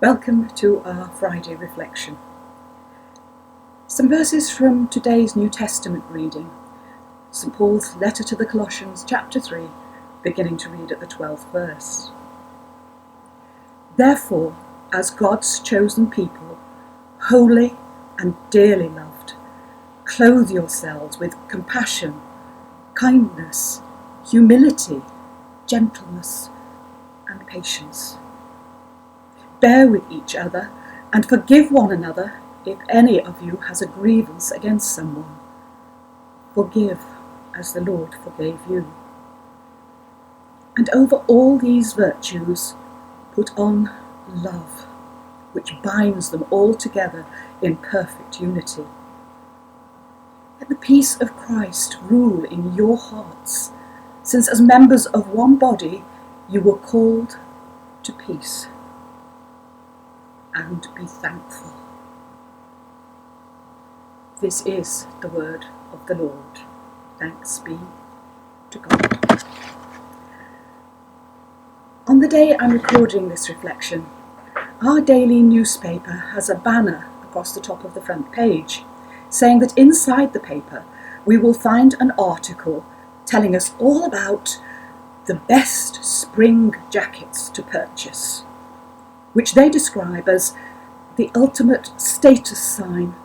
Welcome to our Friday reflection. Some verses from today's New Testament reading, St. Paul's letter to the Colossians, chapter 3, beginning to read at the 12th verse. Therefore, as God's chosen people, holy and dearly loved, clothe yourselves with compassion, kindness, humility, gentleness, and patience. Bear with each other and forgive one another if any of you has a grievance against someone. Forgive as the Lord forgave you. And over all these virtues, put on love, which binds them all together in perfect unity. Let the peace of Christ rule in your hearts, since as members of one body you were called to peace. And be thankful. This is the word of the Lord. Thanks be to God. On the day I'm recording this reflection, our daily newspaper has a banner across the top of the front page saying that inside the paper we will find an article telling us all about the best spring jackets to purchase, which they describe as the ultimate status sign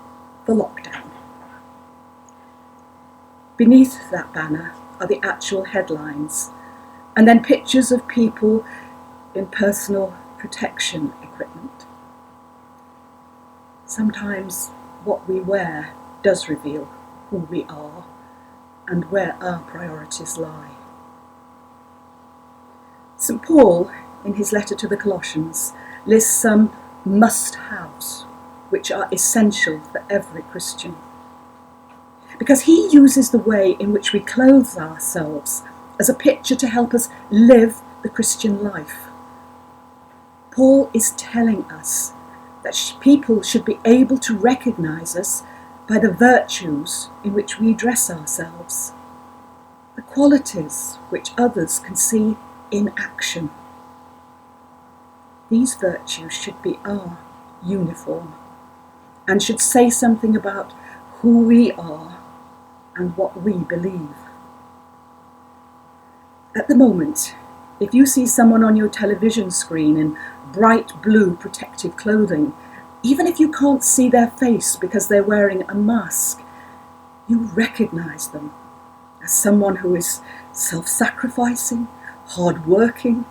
for lockdown. Beneath that banner are the actual headlines, and then pictures of people in personal protection equipment. Sometimes what we wear does reveal who we are and where our priorities lie. St. Paul, in his letter to the Colossians, lists some must-haves which are essential for every Christian, because he uses the way in which we clothe ourselves as a picture to help us live the Christian life. Paul is telling us that people should be able to recognise us by the virtues in which we dress ourselves, the qualities which others can see in action. These virtues should be our uniform and should say something about who we are and what we believe. At the moment, if you see someone on your television screen in bright blue protective clothing, even if you can't see their face because they're wearing a mask, you recognise them as someone who is self-sacrificing, hard-working,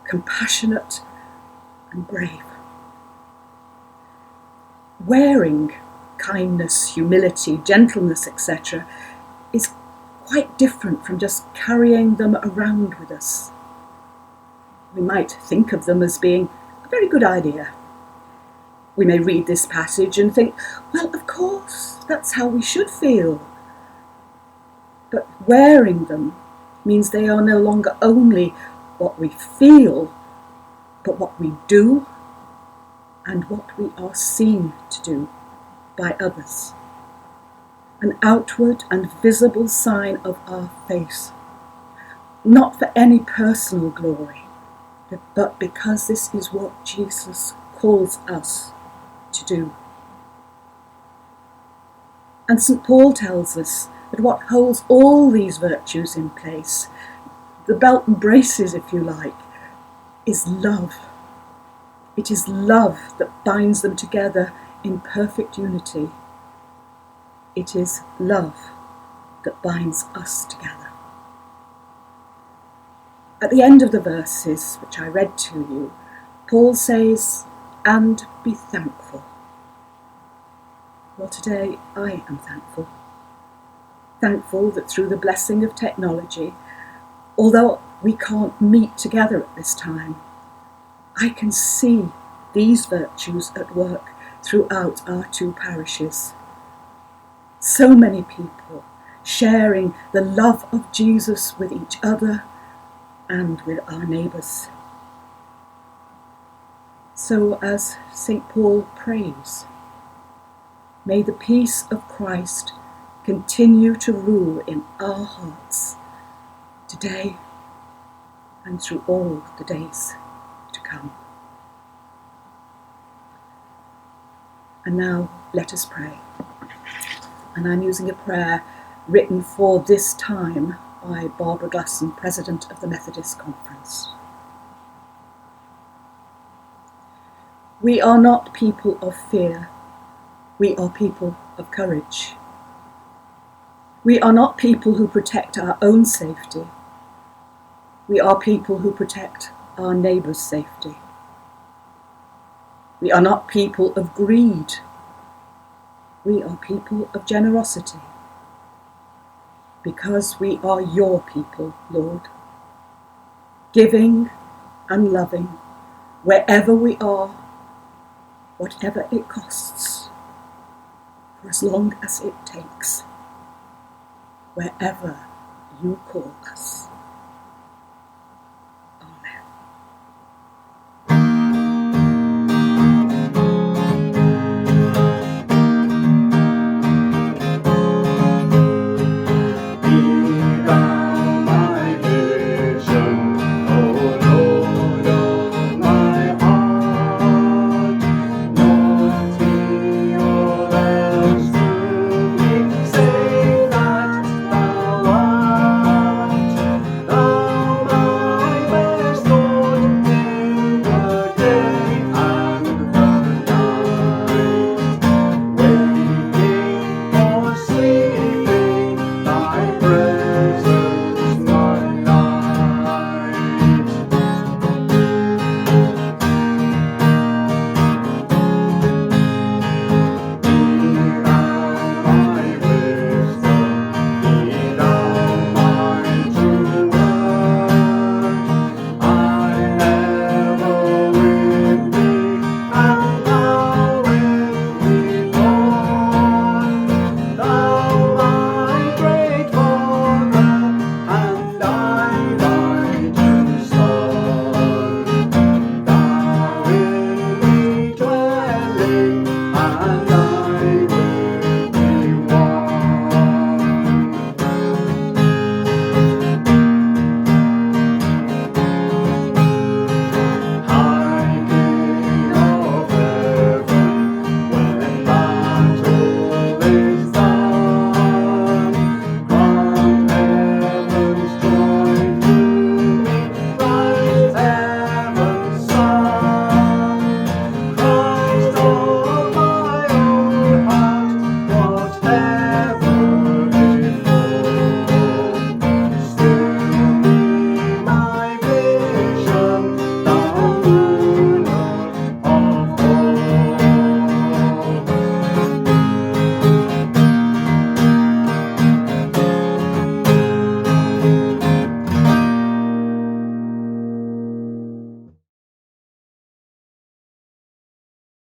compassionate, and brave. Wearing kindness, humility, gentleness, etc. is quite different from just carrying them around with us. We might think of them as being a very good idea. We may read this passage and think, well, of course, that's how we should feel. But wearing them means they are no longer only what we feel, but what we do and what we are seen to do by others. An outward and visible sign of our faith, not for any personal glory, but because this is what Jesus calls us to do. And St. Paul tells us that what holds all these virtues in place, the belt and braces if you like, is love. It is love that binds them together in perfect unity. It is love that binds us together. At the end of the verses which I read to you, Paul says, and be thankful. Well, today I am thankful. Thankful that through the blessing of technology, although we can't meet together at this time, I can see these virtues at work throughout our two parishes. So many people sharing the love of Jesus with each other and with our neighbours. So as St. Paul prays, may the peace of Christ continue to rule in our hearts today and through all the days to come. And now let us pray. And I'm using a prayer written for this time by Barbara Glasson, President of the Methodist Conference. We are not people of fear. We are people of courage. We are not people who protect our own safety. We are people who protect our neighbour's safety. We are not people of greed. We are people of generosity. Because we are your people, Lord. Giving and loving wherever we are, whatever it costs, for as long as it takes, wherever you call us.